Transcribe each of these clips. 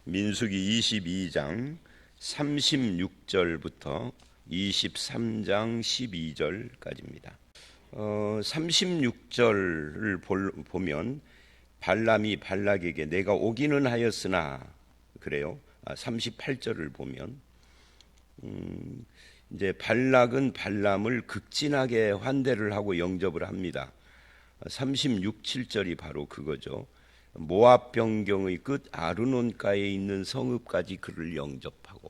민수기 22장 36절부터 23장 12절까지입니다. 36절을 보면 발람이 발락에게 내가 오기는 하였으나 그래요. 38절을 보면 이제 발락은 발람을 극진하게 환대를 하고 영접을 합니다. 36, 7절이 바로 그거죠. 모압 변경의 끝 아르논가에 있는 성읍까지 그를 영접하고,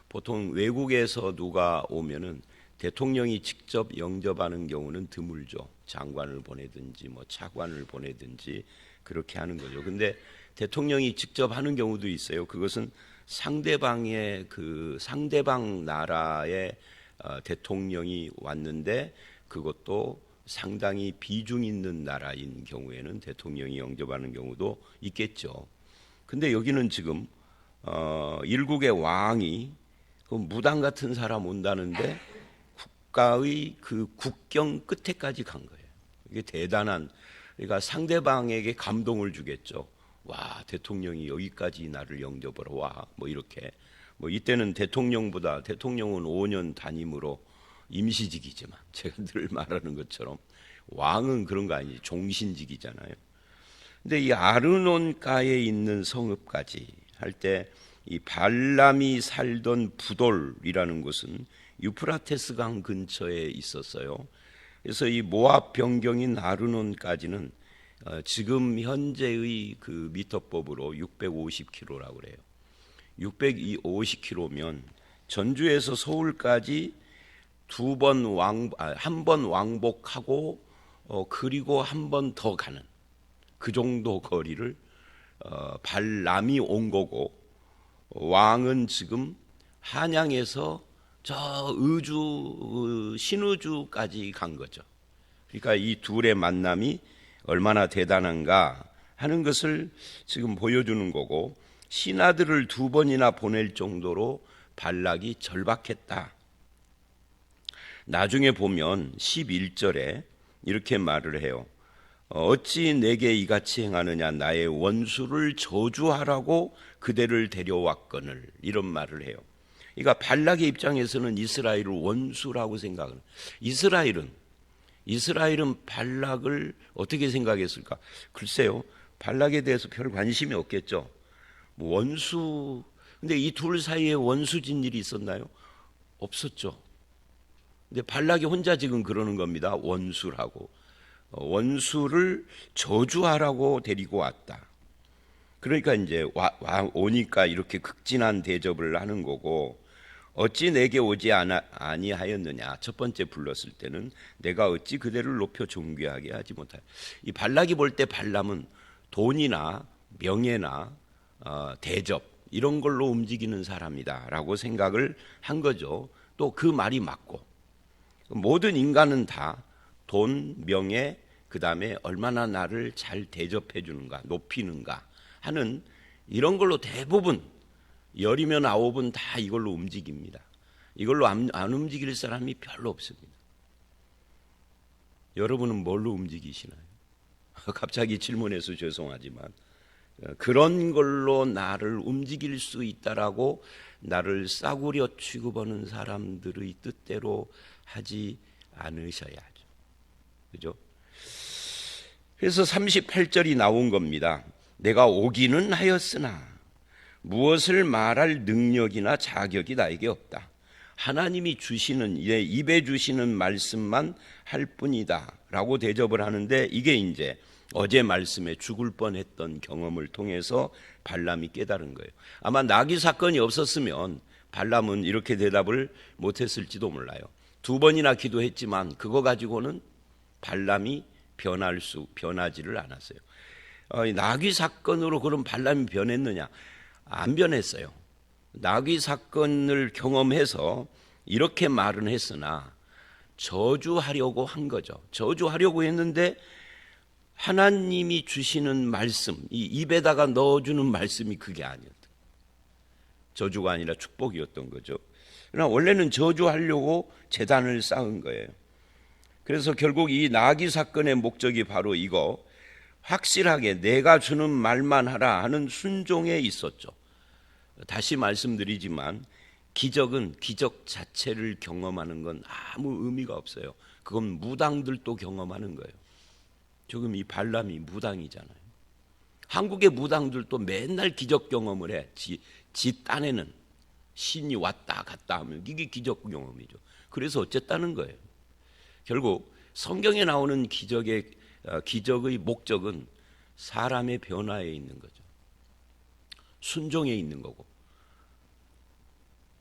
보통 외국에서 누가 오면은 대통령이 직접 영접하는 경우는 드물죠. 장관을 보내든지 뭐 차관을 보내든지 그렇게 하는 거죠. 근데 대통령이 직접 하는 경우도 있어요. 그것은 상대방의 상대방 나라의 대통령이 왔는데 그것도 상당히 비중 있는 나라인 경우에는 대통령이 영접하는 경우도 있겠죠. 근데 여기는 지금 일국의 왕이 그 무당 같은 사람 온다는데 국가의 그 국경 끝에까지 간 거예요. 이게 대단한, 그러니까 상대방에게 감동을 주겠죠. 와, 대통령이 여기까지 나를 영접을 와, 뭐 이렇게. 뭐 이때는 대통령은 5년 단임으로 임시직이지만 제가 늘 말하는 것처럼 왕은 그런 거 아니지, 종신직이잖아요. 근데 이 아르논가에 있는 성읍까지 할 때 이 발람이 살던 부돌이라는 곳은 유프라테스 강 근처에 있었어요. 그래서 이 모압 변경인 아르논까지는 지금 현재의 그 미터법으로 650km라고 그래요. 650km면 전주에서 서울까지 한 번 왕복하고 그리고 한 번 더 가는 그 정도 거리를 발람이 온 거고, 왕은 지금 한양에서 저 신의주까지 간 거죠. 그러니까 이 둘의 만남이 얼마나 대단한가 하는 것을 지금 보여주는 거고, 신하들을 2번이나 보낼 정도로 발락이 절박했다. 나중에 보면 11절에 이렇게 말을 해요. 어찌 내게 이같이 행하느냐, 나의 원수를 저주하라고 그대를 데려왔거늘, 이런 말을 해요. 그러니까 발락의 입장에서는 이스라엘을 원수라고 생각을, 이스라엘은 발락을 어떻게 생각했을까? 글쎄요, 발락에 대해서 별 관심이 없겠죠. 원수, 근데 이 둘 사이에 원수진 일이 있었나요? 없었죠. 근데 발락이 혼자 지금 그러는 겁니다. 원수라고. 원수를 저주하라고 데리고 왔다. 그러니까 이제 오니까 이렇게 극진한 대접을 하는 거고, 어찌 내게 오지 아니하였느냐. 첫 번째 불렀을 때는 내가 어찌 그대를 높여 존귀하게 하지 못하여. 이 발락이 볼 때 발람은 돈이나 명예나 대접 이런 걸로 움직이는 사람이다라고 생각을 한 거죠. 또 그 말이 맞고, 모든 인간은 다 돈, 명예, 그 다음에 얼마나 나를 잘 대접해 주는가, 높이는가 하는 이런 걸로 대부분 10이면 9은 다 이걸로 움직입니다. 이걸로 안 움직일 사람이 별로 없습니다. 여러분은 뭘로 움직이시나요? 갑자기 질문해서 죄송하지만 그런 걸로 나를 움직일 수 있다라고 나를 싸구려 취급하는 사람들의 뜻대로 하지 않으셔야죠. 그죠? 그래서 38절이 나온 겁니다. 내가 오기는 하였으나 무엇을 말할 능력이나 자격이 나에게 없다. 하나님이 주시는, 입에 주시는 말씀만 할 뿐이다 라고 대접을 하는데, 이게 이제 어제 말씀에 죽을 뻔했던 경험을 통해서 발람이 깨달은 거예요. 아마 나귀 사건이 없었으면 발람은 이렇게 대답을 못했을지도 몰라요. 2번이나 기도했지만 그거 가지고는 발람이 변하지를 않았어요. 나귀 사건으로 그럼 발람이 변했느냐? 안 변했어요. 나귀 사건을 경험해서 이렇게 말은 했으나 저주하려고 한 거죠. 저주하려고 했는데 하나님이 주시는 말씀, 이 입에다가 넣어주는 말씀이 그게 아니었다. 저주가 아니라 축복이었던 거죠. 그러나 원래는 저주하려고 제단을 쌓은 거예요. 그래서 결국 이 나귀 사건의 목적이 바로 이거, 확실하게 내가 주는 말만 하라 하는 순종에 있었죠. 다시 말씀드리지만 기적은 기적 자체를 경험하는 건 아무 의미가 없어요. 그건 무당들도 경험하는 거예요. 지금 이 발람이 무당이잖아요. 한국의 무당들도 맨날 기적 경험을 해. 지 딴에는 신이 왔다 갔다 하면 이게 기적 경험이죠. 그래서 어쨌다는 거예요. 결국 성경에 나오는 기적의 목적은 사람의 변화에 있는 거죠. 순종에 있는 거고,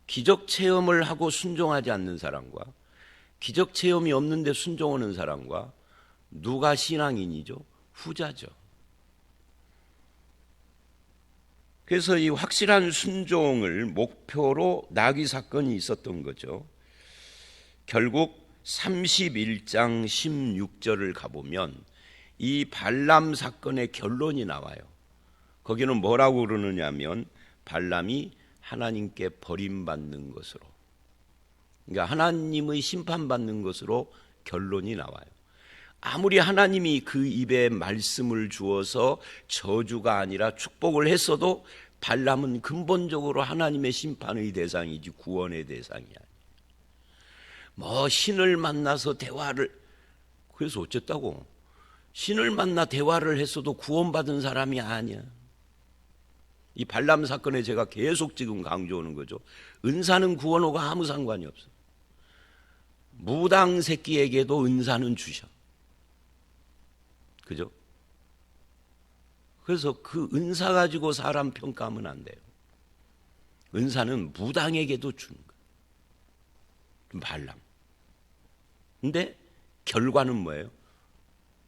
기적 체험을 하고 순종하지 않는 사람과 기적 체험이 없는데 순종하는 사람과 누가 신앙인이죠? 후자죠. 그래서 이 확실한 순종을 목표로 나귀 사건이 있었던 거죠. 결국 31장 16절을 가보면 이 발람 사건의 결론이 나와요. 거기는 뭐라고 그러느냐면 발람이 하나님께 버림받는 것으로, 그러니까 하나님의 심판받는 것으로 결론이 나와요. 아무리 하나님이 그 입에 말씀을 주어서 저주가 아니라 축복을 했어도 발람은 근본적으로 하나님의 심판의 대상이지 구원의 대상이 아니에요. 뭐 신을 만나서 대화를, 그래서 어쨌다고? 신을 만나 대화를 했어도 구원받은 사람이 아니야. 이 발람 사건에 제가 계속 지금 강조하는 거죠. 은사는 구원하고 아무 상관이 없어. 무당 새끼에게도 은사는 주셔. 그죠? 그래서 그 은사 가지고 사람 평가하면 안 돼요. 은사는 무당에게도 주는 거예요. 발람. 근데 결과는 뭐예요?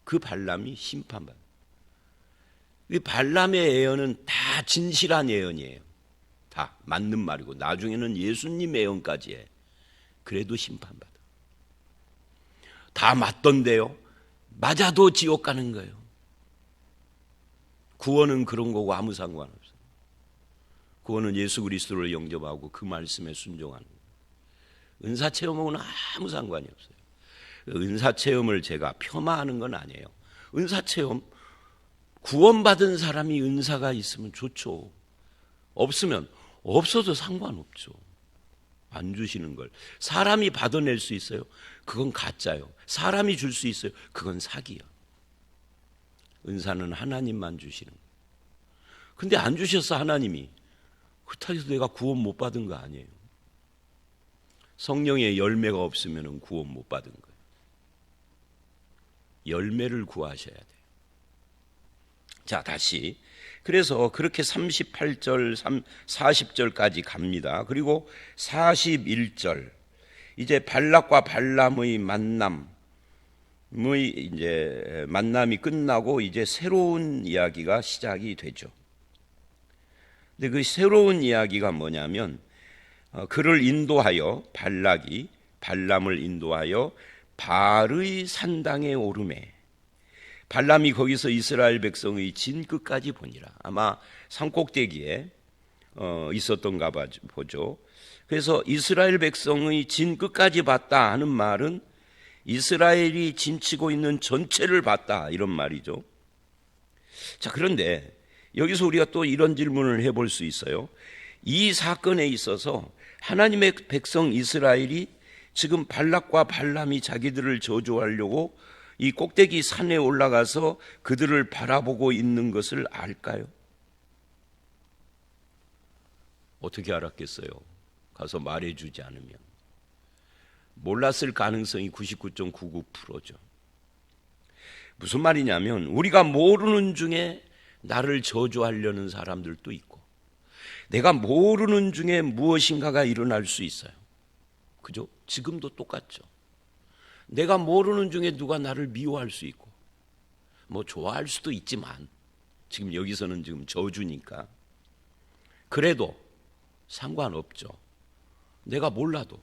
그 발람이 심판받아요. 이 발람의 예언은 다 진실한 예언이에요. 다 맞는 말이고 나중에는 예수님 예언까지 해. 그래도 심판받아. 다 맞던데요. 맞아도 지옥 가는 거예요. 구원은 그런 거고 아무 상관없어요. 구원은 예수 그리스도를 영접하고 그 말씀에 순종하는 거예요. 은사 체험하고는 아무 상관이 없어요. 은사 체험을 제가 폄하하는 건 아니에요. 은사 체험, 구원받은 사람이 은사가 있으면 좋죠. 없으면 없어도 상관없죠. 안 주시는 걸 사람이 받아낼 수 있어요? 그건 가짜요. 사람이 줄 수 있어요? 그건 사기야. 은사는 하나님만 주시는 거예요. 근데 안 주셨어 하나님이. 그렇다고 해서 내가 구원 못 받은 거 아니에요. 성령의 열매가 없으면 구원 못 받은 거예요. 열매를 구하셔야 돼요. 자, 다시. 그래서 그렇게 38절, 40절까지 갑니다. 그리고 41절, 이제 발락과 발람의 만남이 끝나고 이제 새로운 이야기가 시작이 되죠. 근데 그 새로운 이야기가 뭐냐면 그를 인도하여 발락이 발람을 인도하여 바알의 산당에 오르매 발람이 거기서 이스라엘 백성의 진 끝까지 보니라. 아마 산꼭대기에 있었던가 보죠. 그래서 이스라엘 백성의 진 끝까지 봤다 하는 말은 이스라엘이 진치고 있는 전체를 봤다 이런 말이죠. 자, 그런데 여기서 우리가 또 이런 질문을 해볼 수 있어요. 이 사건에 있어서 하나님의 백성 이스라엘이 지금 발락과 발람이 자기들을 저주하려고 이 꼭대기 산에 올라가서 그들을 바라보고 있는 것을 알까요? 어떻게 알았겠어요? 가서 말해주지 않으면. 몰랐을 가능성이 99.99%죠. 무슨 말이냐면 우리가 모르는 중에 나를 저주하려는 사람들도 있고 내가 모르는 중에 무엇인가가 일어날 수 있어요. 그죠? 지금도 똑같죠. 내가 모르는 중에 누가 나를 미워할 수 있고 뭐 좋아할 수도 있지만 지금 여기서는 지금 저주니까 그래도 상관없죠. 내가 몰라도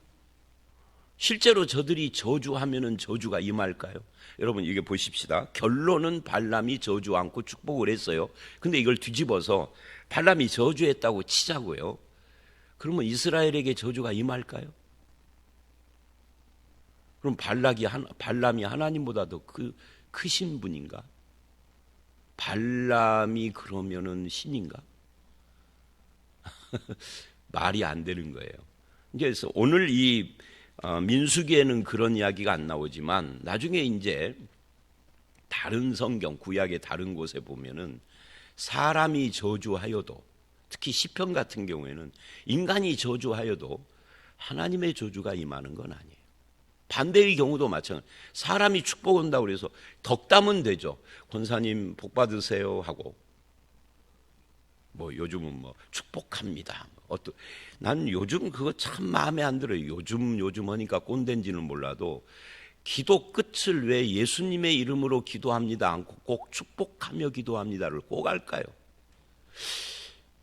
실제로 저들이 저주하면은 저주가 임할까요? 여러분 이게 보십시다. 결론은 발람이 저주 않고 축복을 했어요. 근데 이걸 뒤집어서 발람이 저주했다고 치자고요. 그러면 이스라엘에게 저주가 임할까요? 그럼 발람이 하나님보다 더 크신 분인가? 발람이 그러면은 신인가? 말이 안 되는 거예요. 그래서 오늘 이 민수기에는 그런 이야기가 안 나오지만 나중에 이제 다른 성경 구약의 다른 곳에 보면은 사람이 저주하여도, 특히 시편 같은 경우에는 인간이 저주하여도 하나님의 저주가 임하는 건 아니에요. 반대의 경우도 마찬가지. 사람이 축복 온다고 그래서 덕담은 되죠. 권사님 복 받으세요 하고, 뭐 요즘은 뭐 축복합니다. 난 요즘 그거 참 마음에 안 들어요. 요즘 하니까 꼰대인지는 몰라도 기도 끝을 왜 예수님의 이름으로 기도합니다 않고 꼭 축복하며 기도합니다를 꼭 할까요?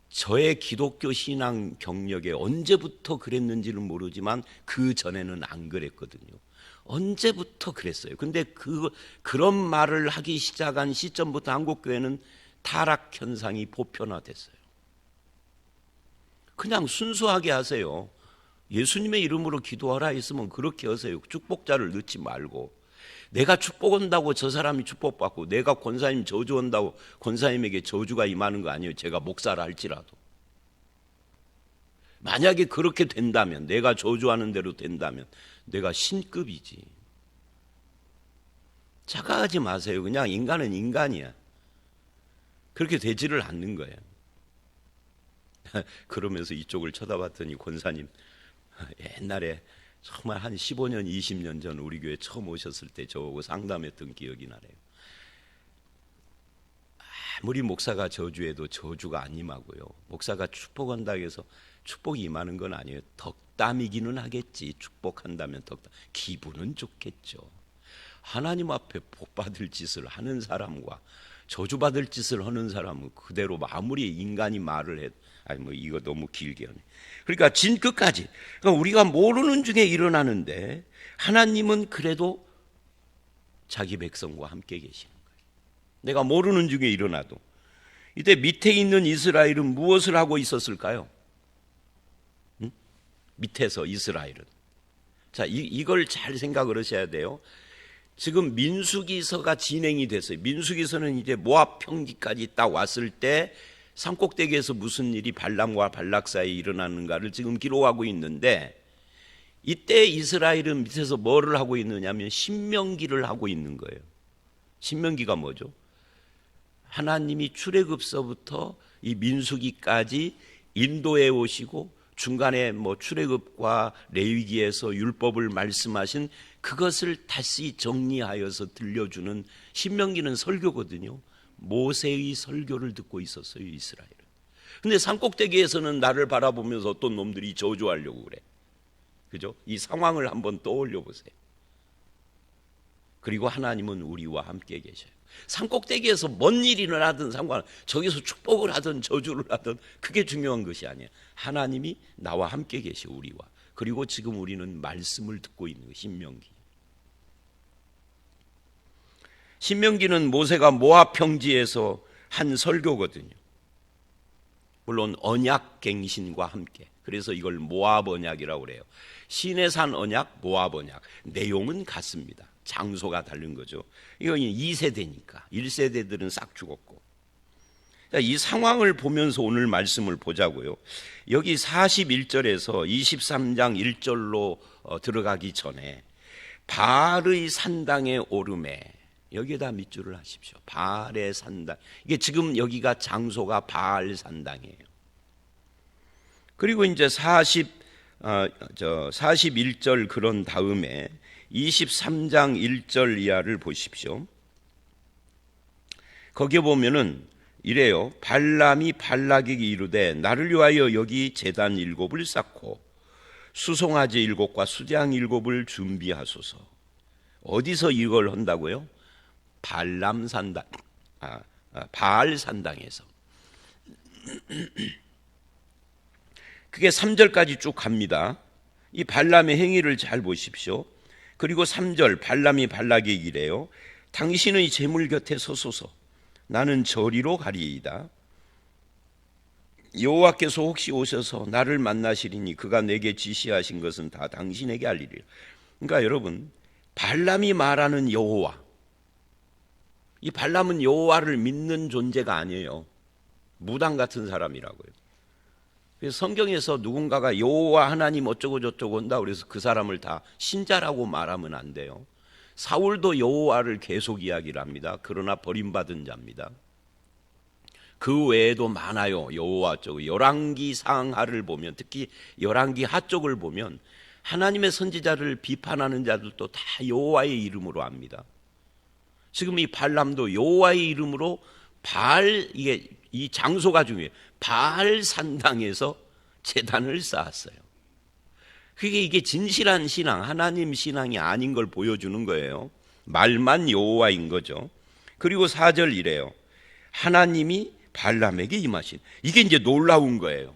저의 기독교 신앙 경력에 언제부터 그랬는지는 모르지만 그 전에는 안 그랬거든요. 언제부터 그랬어요. 근데 그런 말을 하기 시작한 시점부터 한국교회는 타락 현상이 보편화됐어요. 그냥 순수하게 하세요. 예수님의 이름으로 기도하라 했으면 그렇게 하세요. 축복자를 넣지 말고. 내가 축복 온다고 저 사람이 축복받고, 내가 권사님 저주 온다고 권사님에게 저주가 임하는 거 아니에요. 제가 목사라 할지라도. 만약에 그렇게 된다면, 내가 저주하는 대로 된다면 내가 신급이지. 착각하지 마세요. 그냥 인간은 인간이야. 그렇게 되지를 않는 거예요. 그러면서 이쪽을 쳐다봤더니 권사님 옛날에 정말 한 15년 20년 전 우리 교회 처음 오셨을 때 저하고 상담했던 기억이 나네요. 아무리 목사가 저주해도 저주가 안 임하고요, 목사가 축복한다고 해서 축복이 임하는 건 아니에요. 덕담이기는 하겠지. 축복한다면 덕담, 기분은 좋겠죠. 하나님 앞에 복받을 짓을 하는 사람과 저주받을 짓을 하는 사람은 그대로 아무리 인간이 말을 해도, 이거 너무 길게 하네. 그러니까 진 끝까지, 그러니까 우리가 모르는 중에 일어나는데 하나님은 그래도 자기 백성과 함께 계시는 거예요. 내가 모르는 중에 일어나도. 이때 밑에 있는 이스라엘은 무엇을 하고 있었을까요? 응? 밑에서 이스라엘은. 자, 이걸 잘 생각을 하셔야 돼요. 지금 민수기서가 진행이 됐어요. 민수기서는 이제 모압 평지까지 딱 왔을 때 산꼭대기에서 무슨 일이 발람과 발락 사이에 일어나는가를 지금 기록하고 있는데, 이때 이스라엘은 밑에서 뭐를 하고 있느냐면 신명기를 하고 있는 거예요. 신명기가 뭐죠? 하나님이 출애굽서부터 이 민수기까지 인도에 오시고 중간에 뭐 출애굽과 레위기에서 율법을 말씀하신 그것을 다시 정리하여서 들려주는, 신명기는 설교거든요. 모세의 설교를 듣고 있었어요, 이스라엘은. 근데 산꼭대기에서는 나를 바라보면서 어떤 놈들이 저주하려고 그래. 그죠? 이 상황을 한번 떠올려 보세요. 그리고 하나님은 우리와 함께 계셔요. 산꼭대기에서 뭔 일이 일어나든 상관, 저기서 축복을 하든 저주를 하든 그게 중요한 것이 아니에요. 하나님이 나와 함께 계셔, 우리와. 그리고 지금 우리는 말씀을 듣고 있는 거예요. 신명기. 신명기는 모세가 모압 평지에서 한 설교거든요. 물론 언약갱신과 함께. 그래서 이걸 모압 언약이라고 그래요. 시내산 언약, 모압 언약. 내용은 같습니다. 장소가 다른 거죠. 이건 2세대니까 1세대들은 싹 죽었고. 이 상황을 보면서 오늘 말씀을 보자고요. 여기 41절에서 23장 1절로 들어가기 전에 바알의 산당에 오름에, 여기에다 밑줄을 하십시오. 바알의 산당. 이게 지금 여기가 장소가 바알 산당이에요. 그리고 이제 41절 그런 다음에 23장 1절 이하를 보십시오. 거기에 보면은 이래요. 발람이 발락에게 이르되 나를 위하여 여기 제단 7을 쌓고 수송아지 7과 수장 7을 준비하소서. 어디서 이걸 한다고요? 발람 산당, 바알 산당에서. 그게 3절까지 쭉 갑니다. 이 발람의 행위를 잘 보십시오. 그리고 3절 발람이 발락에게 이래요. 당신의 재물 곁에 서소서. 나는 저리로 가리이다. 여호와께서 혹시 오셔서 나를 만나시리니 그가 내게 지시하신 것은 다 당신에게 알리리라. 그러니까 여러분, 발람이 말하는 여호와, 이 발람은 여호와를 믿는 존재가 아니에요. 무당 같은 사람이라고요. 그래서 성경에서 누군가가 여호와 하나님 어쩌고 저쩌고 한다 그래서 그 사람을 다 신자라고 말하면 안 돼요. 사울도 여호와를 계속 이야기를 합니다. 그러나 버림받은 자입니다. 그 외에도 많아요. 여호와 쪽 열왕기 상하를 보면, 특히 열왕기 하 쪽을 보면 하나님의 선지자를 비판하는 자들도 다 여호와의 이름으로 합니다. 지금 이 발람도 여호와의 이름으로 이게 이 장소가 중요해요. 바알 산당에서 제단을 쌓았어요. 이게 진실한 신앙, 하나님 신앙이 아닌 걸 보여주는 거예요. 말만 여호와인 거죠. 그리고 4절 이래요. 하나님이 발람에게 임하신. 이게 이제 놀라운 거예요.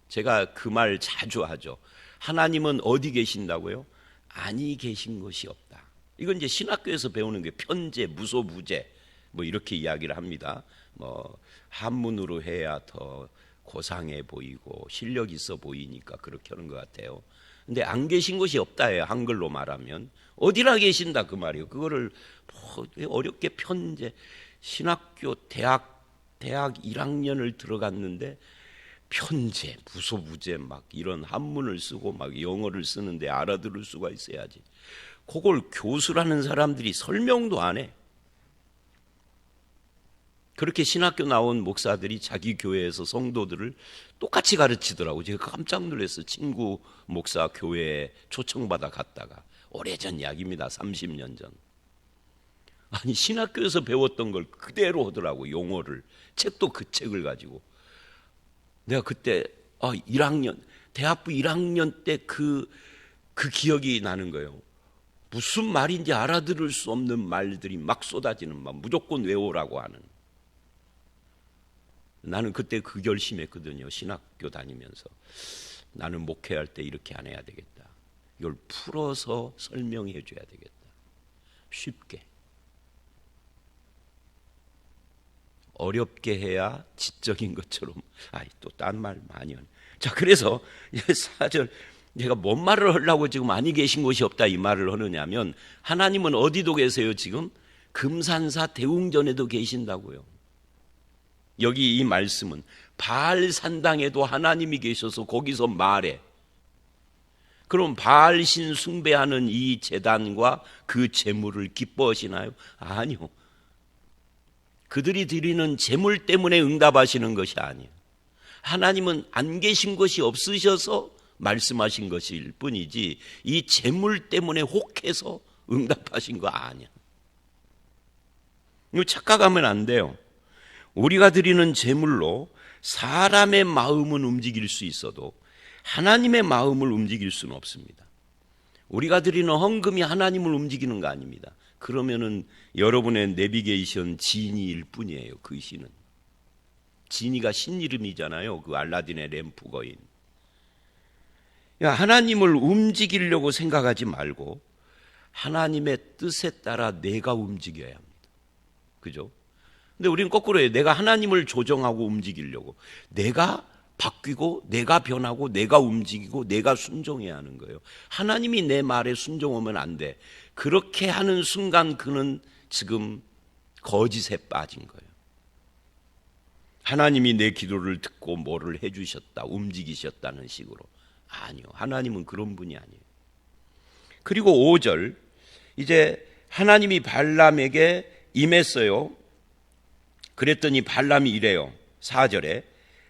제가 그 말 자주 하죠. 하나님은 어디 계신다고요? 아니 계신 것이 없다. 이건 이제 신학교에서 배우는 게 편재, 무소부재 뭐 이렇게 이야기를 합니다. 뭐 한문으로 해야 더 고상해 보이고 실력 있어 보이니까 그렇게 하는 것 같아요. 근데 안 계신 곳이 없다예요. 한글로 말하면 어디나 계신다 그 말이에요. 그거를 뭐 어렵게 편재, 신학교 대학 1학년을 들어갔는데 편재, 무소부재 막 이런 한문을 쓰고 막 영어를 쓰는데 알아들을 수가 있어야지. 그걸 교수라는 사람들이 설명도 안 해. 그렇게 신학교 나온 목사들이 자기 교회에서 성도들을 똑같이 가르치더라고요. 제가 깜짝 놀랐어요. 친구 목사 교회에 초청받아 갔다가, 오래전 이야기입니다. 30년 전. 아니 신학교에서 배웠던 걸 그대로 하더라고. 용어를. 책도 그 책을 가지고. 내가 그때 1학년 대학부 1학년 때 그 기억이 나는 거예요. 무슨 말인지 알아들을 수 없는 말들이 막 쏟아지는 말, 무조건 외우라고 하는. 나는 그때 그 결심했거든요. 신학교 다니면서 나는 목회할 때 이렇게 안 해야 되겠다. 이걸 풀어서 설명해 줘야 되겠다. 쉽게. 어렵게 해야 지적인 것처럼. 또 딴 말 많이 하네. 자, 그래서 4절 제가 뭔 말을 하려고 지금 아니 계신 곳이 없다 이 말을 하느냐면, 하나님은 어디도 계세요? 지금 금산사 대웅전에도 계신다고요. 여기 이 말씀은 바알 산당에도 하나님이 계셔서 거기서 말해. 그럼 바알 신 숭배하는 이 제단과 그 제물을 기뻐하시나요? 아니요. 그들이 드리는 제물 때문에 응답하시는 것이 아니에요. 하나님은 안 계신 것이 없으셔서 말씀하신 것일 뿐이지 이 제물 때문에 혹해서 응답하신 거 아니야. 이거 착각하면 안 돼요. 우리가 드리는 제물로 사람의 마음은 움직일 수 있어도 하나님의 마음을 움직일 수는 없습니다. 우리가 드리는 헌금이 하나님을 움직이는 거 아닙니다. 그러면은 여러분의 내비게이션 지니일 뿐이에요. 그 신은. 지니가 신 이름이잖아요. 그 알라딘의 램프 거인. 하나님을 움직이려고 생각하지 말고 하나님의 뜻에 따라 내가 움직여야 합니다. 그죠? 근데 우리는 거꾸로 해요. 내가 하나님을 조정하고 움직이려고. 내가 바뀌고 내가 변하고 내가 움직이고 내가 순종해야 하는 거예요. 하나님이 내 말에 순종하면 안 돼. 그렇게 하는 순간 그는 지금 거짓에 빠진 거예요. 하나님이 내 기도를 듣고 뭐를 해주셨다, 움직이셨다는 식으로. 아니요. 하나님은 그런 분이 아니에요. 그리고 5절, 이제 하나님이 발람에게 임했어요. 그랬더니 발람이 이래요. 4절에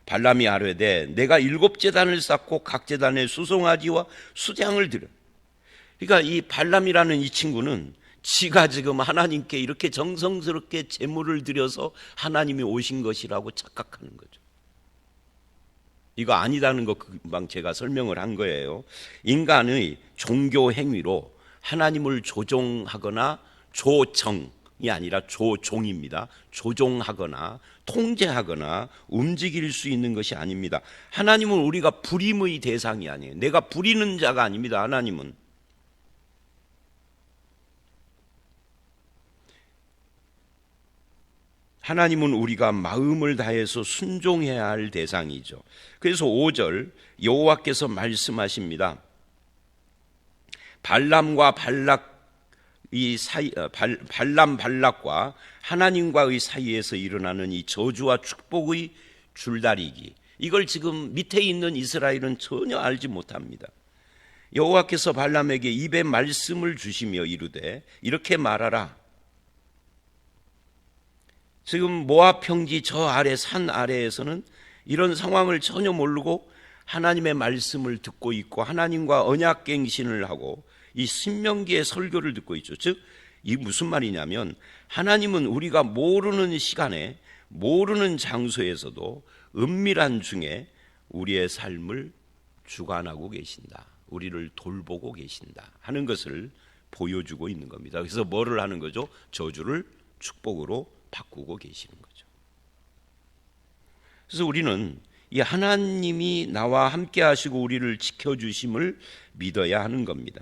발람이 아뢰되 내가 7제단을 쌓고 각 제단에 수송아지와 수장을 드려. 그러니까 이 발람이라는 이 친구는 지가 지금 하나님께 이렇게 정성스럽게 제물을 드려서 하나님이 오신 것이라고 착각하는 거죠. 이거 아니다는 거 금방 제가 설명을 한 거예요. 인간의 종교 행위로 하나님을 조종하거나 조정이 아니라 조종입니다. 조종하거나 통제하거나 움직일 수 있는 것이 아닙니다. 하나님은 우리가 부림의 대상이 아니에요. 내가 부리는 자가 아닙니다. 하나님은. 하나님은 우리가 마음을 다해서 순종해야 할 대상이죠. 그래서 5절 여호와께서 말씀하십니다. 발람과 발락과 하나님과의 사이에서 일어나는 이 저주와 축복의 줄다리기, 이걸 지금 밑에 있는 이스라엘은 전혀 알지 못합니다. 여호와께서 발람에게 입에 말씀을 주시며 이르되 이렇게 말하라. 지금 모압 평지 저 아래 산 아래에서는 이런 상황을 전혀 모르고 하나님의 말씀을 듣고 있고 하나님과 언약갱신을 하고 이 신명기의 설교를 듣고 있죠. 즉 이 무슨 말이냐면 하나님은 우리가 모르는 시간에 모르는 장소에서도 은밀한 중에 우리의 삶을 주관하고 계신다. 우리를 돌보고 계신다 하는 것을 보여주고 있는 겁니다. 그래서 뭐를 하는 거죠? 저주를 축복으로 바꾸고 계시는 거죠. 그래서 우리는 이 하나님이 나와 함께 하시고 우리를 지켜주심을 믿어야 하는 겁니다.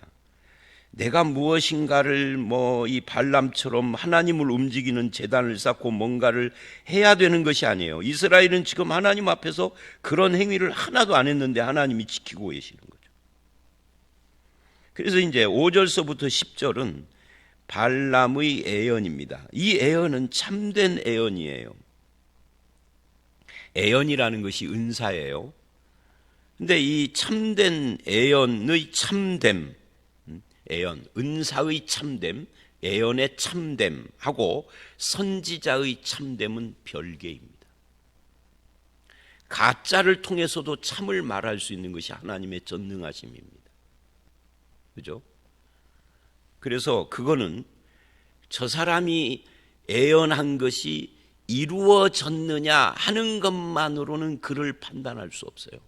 내가 무엇인가를 이 발람처럼 하나님을 움직이는 제단을 쌓고 뭔가를 해야 되는 것이 아니에요. 이스라엘은 지금 하나님 앞에서 그런 행위를 하나도 안 했는데 하나님이 지키고 계시는 거죠. 그래서 이제 5절서부터 10절은 발람의 애언입니다. 이 애언은 참된 애언이에요. 애언이라는 것이 은사예요. 근데 이 참된 애언의 참됨, 애언, 은사의 참됨, 애언의 참됨하고 선지자의 참됨은 별개입니다. 가짜를 통해서도 참을 말할 수 있는 것이 하나님의 전능하심입니다. 그죠? 그래서 그거는 저 사람이 애언한 것이 이루어졌느냐 하는 것만으로는 그를 판단할 수 없어요.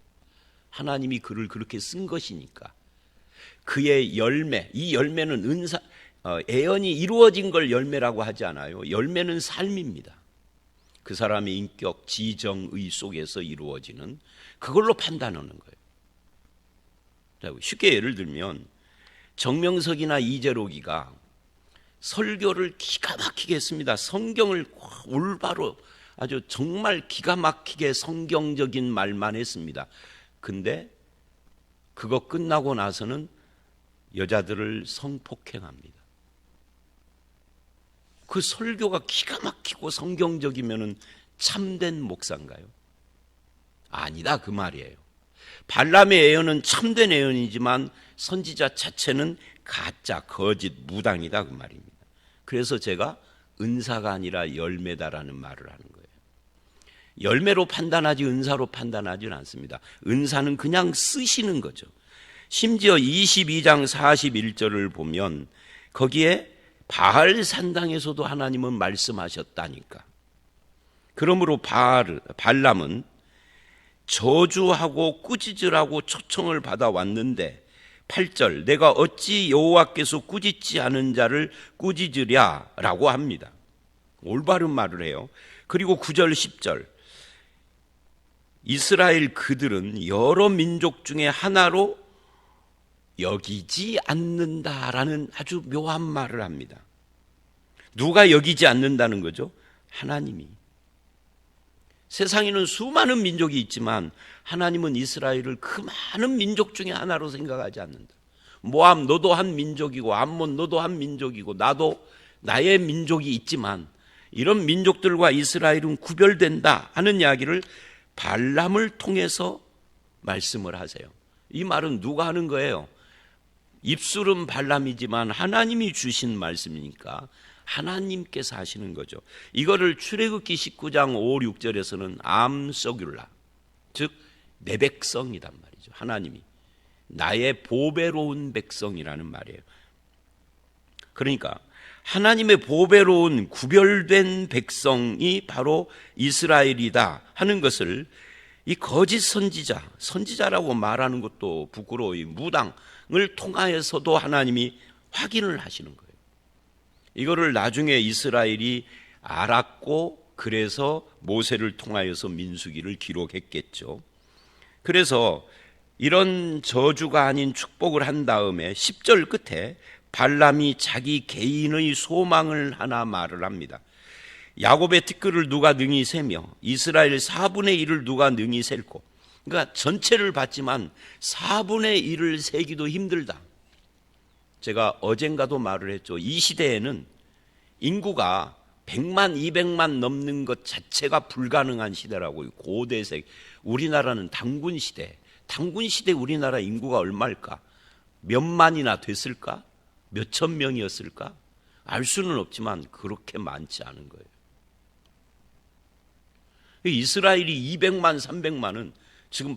하나님이 그를 그렇게 쓴 것이니까. 그의 열매, 이 열매는 애언이 이루어진 걸 열매라고 하지 않아요. 열매는 삶입니다. 그 사람의 인격, 지정의 속에서 이루어지는 그걸로 판단하는 거예요. 쉽게 예를 들면 정명석이나 이재록이가 설교를 기가 막히게 했습니다. 성경을 올바로 아주 정말 기가 막히게 성경적인 말만 했습니다. 근데 그거 끝나고 나서는 여자들을 성폭행합니다. 그 설교가 기가 막히고 성경적이면 참된 목사인가요? 아니다 그 말이에요. 발람의 애언은 참된 애언이지만 선지자 자체는 가짜, 거짓, 무당이다 그 말입니다. 그래서 제가 은사가 아니라 열매다라는 말을 하는 거예요. 열매로 판단하지 은사로 판단하지는 않습니다. 은사는 그냥 쓰시는 거죠. 심지어 22장 41절을 보면 거기에 바알 산당에서도 하나님은 말씀하셨다니까. 그러므로 발람은 저주하고 꾸짖으라고 초청을 받아왔는데 8절 내가 어찌 여호와께서 꾸짖지 않은 자를 꾸짖으랴라고 합니다. 올바른 말을 해요. 그리고 9절 10절 이스라엘 그들은 여러 민족 중에 하나로 여기지 않는다라는 아주 묘한 말을 합니다. 누가 여기지 않는다는 거죠? 하나님이. 세상에는 수많은 민족이 있지만 하나님은 이스라엘을 그 많은 민족 중에 하나로 생각하지 않는다. 모압 너도 한 민족이고 암몬 너도 한 민족이고 나도 나의 민족이 있지만 이런 민족들과 이스라엘은 구별된다 하는 이야기를 발람을 통해서 말씀을 하세요. 이 말은 누가 하는 거예요? 입술은 발람이지만 하나님이 주신 말씀이니까 하나님께서 하시는 거죠. 이거를 출애굽기 19장 5, 6절에서는 암서귤라, 즉 내 백성이란 말이죠. 하나님이 나의 보배로운 백성이라는 말이에요. 그러니까 하나님의 보배로운 구별된 백성이 바로 이스라엘이다 하는 것을 이 거짓 선지자라고 말하는 것도 부끄러워 이 무당을 통하여서도 하나님이 확인을 하시는 거예요. 이거를 나중에 이스라엘이 알았고 그래서 모세를 통하여서 민수기를 기록했겠죠. 그래서 이런 저주가 아닌 축복을 한 다음에 10절 끝에 발람이 자기 개인의 소망을 하나 말을 합니다. 야곱의 티끌을 누가 능히 세며 이스라엘 4분의 1을 누가 능히 셀고, 그러니까 전체를 봤지만 4분의 1을 세기도 힘들다. 제가 어젠가도 말을 했죠. 이 시대에는 인구가 100만, 200만 넘는 것 자체가 불가능한 시대라고요. 고대세. 우리나라는 단군 시대. 단군 시대 우리나라 인구가 얼마일까? 몇만이나 됐을까? 몇천 명이었을까? 알 수는 없지만 그렇게 많지 않은 거예요. 이스라엘이 200만, 300만은 지금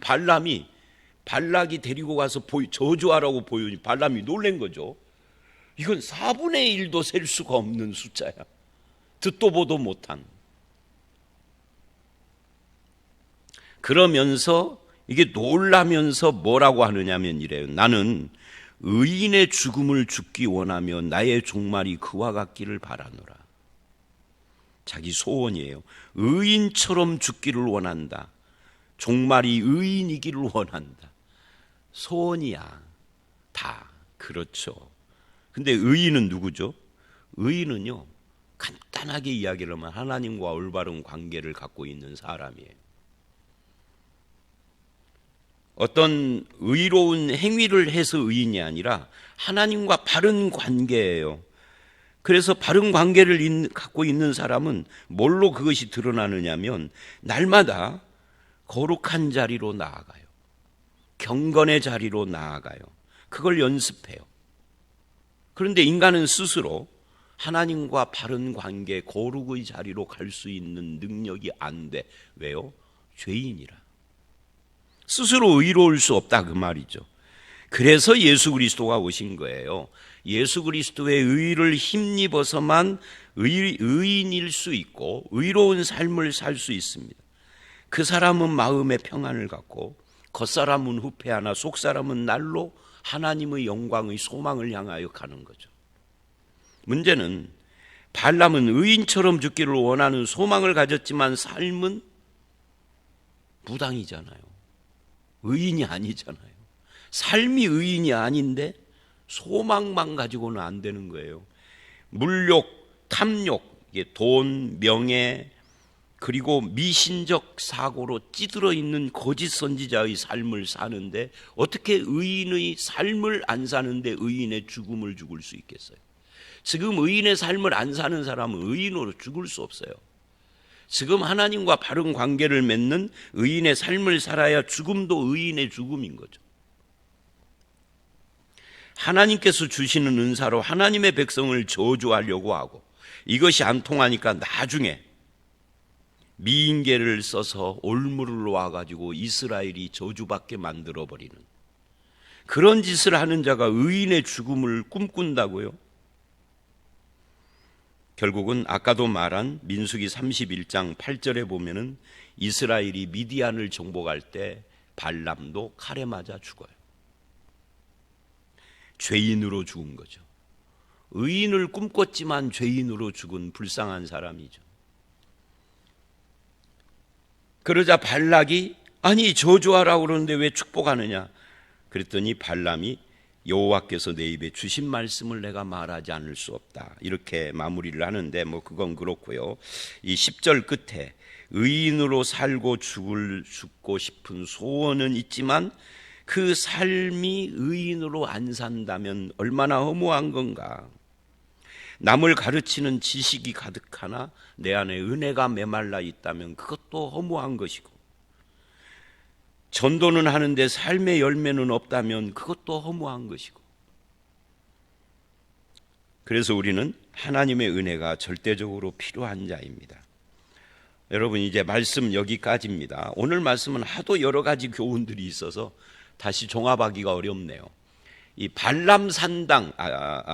발락이 데리고 가서 저주하라고 보여주니 발람이 놀란 거죠. 이건 4분의 1도 셀 수가 없는 숫자야. 듣도 보도 못한. 그러면서 이게 놀라면서 뭐라고 하느냐면 이래요. 나는 의인의 죽음을 죽기 원하며 나의 종말이 그와 같기를 바라노라. 자기 소원이에요. 의인처럼 죽기를 원한다. 종말이 의인이기를 원한다. 소원이야. 다 그렇죠. 근데 의인은 누구죠? 의인은요, 간단하게 이야기를 하면 하나님과 올바른 관계를 갖고 있는 사람이에요. 어떤 의로운 행위를 해서 의인이 아니라 하나님과 바른 관계예요. 그래서 바른 관계를 갖고 있는 사람은 뭘로 그것이 드러나느냐면 날마다 거룩한 자리로 나아가요. 경건의 자리로 나아가요. 그걸 연습해요. 그런데 인간은 스스로 하나님과 바른 관계, 거룩의 자리로 갈 수 있는 능력이 안 돼. 왜요? 죄인이라. 스스로 의로울 수 없다 그 말이죠. 그래서 예수 그리스도가 오신 거예요. 예수 그리스도의 의를 힘입어서만 의인일 수 있고 의로운 삶을 살 수 있습니다. 그 사람은 마음의 평안을 갖고 겉사람은 후패하나 속사람은 날로 하나님의 영광의 소망을 향하여 가는 거죠. 문제는 발람은 의인처럼 죽기를 원하는 소망을 가졌지만 삶은 무당이잖아요. 의인이 아니잖아요. 삶이 의인이 아닌데 소망만 가지고는 안 되는 거예요. 물욕, 탐욕, 돈, 명예, 그리고 미신적 사고로 찌들어 있는 거짓 선지자의 삶을 사는데 어떻게 의인의 삶을 안 사는데 의인의 죽음을 죽을 수 있겠어요? 지금 의인의 삶을 안 사는 사람은 의인으로 죽을 수 없어요. 지금 하나님과 바른 관계를 맺는 의인의 삶을 살아야 죽음도 의인의 죽음인 거죠. 하나님께서 주시는 은사로 하나님의 백성을 저주하려고 하고 이것이 안 통하니까 나중에 미인계를 써서 올무를 놓아가지고 이스라엘이 저주받게 만들어버리는 그런 짓을 하는 자가 의인의 죽음을 꿈꾼다고요? 결국은 아까도 말한 민수기 31장 8절에 보면은 이스라엘이 미디안을 정복할 때 발람도 칼에 맞아 죽어요. 죄인으로 죽은 거죠. 의인을 꿈꿨지만 죄인으로 죽은 불쌍한 사람이죠. 그러자 발락이 아니 저주하라고 그러는데 왜 축복하느냐? 그랬더니 발람이 여호와께서 내 입에 주신 말씀을 내가 말하지 않을 수 없다. 이렇게 마무리를 하는데 뭐 그건 그렇고요. 이 10절 끝에 의인으로 살고 죽고 싶은 소원은 있지만 그 삶이 의인으로 안 산다면 얼마나 허무한 건가. 남을 가르치는 지식이 가득하나 내 안에 은혜가 메말라 있다면 그것도 허무한 것이고 전도는 하는데 삶의 열매는 없다면 그것도 허무한 것이고 그래서 우리는 하나님의 은혜가 절대적으로 필요한 자입니다. 여러분 이제 말씀 여기까지입니다. 오늘 말씀은 하도 여러 가지 교훈들이 있어서 다시 종합하기가 어렵네요. 이 발람 산당,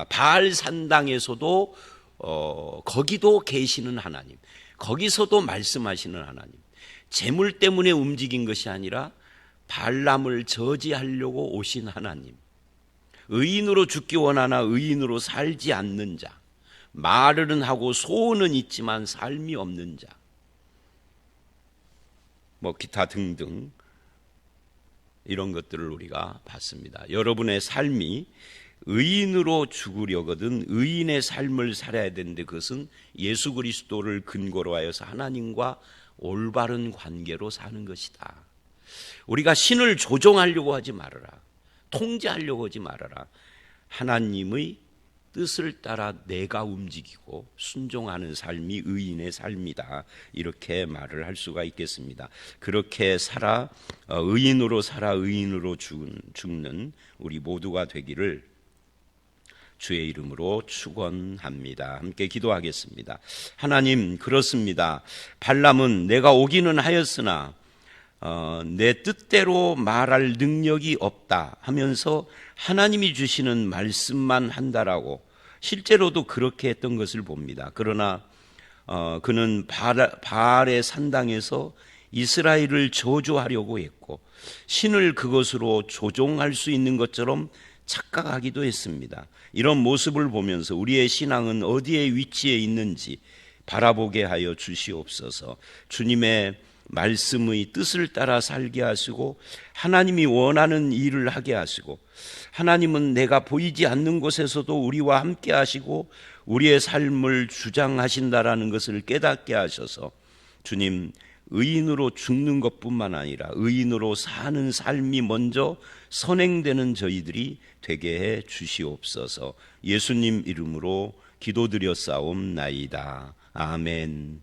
바알 산당에서도 거기도 계시는 하나님, 거기서도 말씀하시는 하나님, 재물 때문에 움직인 것이 아니라 발람을 저지하려고 오신 하나님, 의인으로 죽기 원하나 의인으로 살지 않는 자, 말은 하고 소원은 있지만 삶이 없는 자, 뭐 기타 등등 이런 것들을 우리가 봤습니다. 여러분의 삶이 의인으로 죽으려거든 의인의 삶을 살아야 되는데 그것은 예수 그리스도를 근거로 하여서 하나님과 올바른 관계로 사는 것이다. 우리가 신을 조종하려고 하지 말아라. 통제하려고 하지 말아라. 하나님의 뜻을 따라 내가 움직이고 순종하는 삶이 의인의 삶이다. 이렇게 말을 할 수가 있겠습니다. 그렇게 살아 의인으로 살아 의인으로 죽는 우리 모두가 되기를 주의 이름으로 축원합니다. 함께 기도하겠습니다. 하나님, 그렇습니다. 발람은 내가 오기는 하였으나 내 뜻대로 말할 능력이 없다 하면서 하나님이 주시는 말씀만 한다라고 실제로도 그렇게 했던 것을 봅니다. 그러나 그는 바알의 산당에서 이스라엘을 저주하려고 했고 신을 그것으로 조종할 수 있는 것처럼 착각하기도 했습니다. 이런 모습을 보면서 우리의 신앙은 어디에 위치해 있는지 바라보게 하여 주시옵소서. 주님의 말씀의 뜻을 따라 살게 하시고 하나님이 원하는 일을 하게 하시고 하나님은 내가 보이지 않는 곳에서도 우리와 함께 하시고 우리의 삶을 주장하신다라는 것을 깨닫게 하셔서 주님, 의인으로 죽는 것뿐만 아니라 의인으로 사는 삶이 먼저 선행되는 저희들이 되게 해 주시옵소서. 예수님 이름으로 기도드렸사옵나이다. 아멘.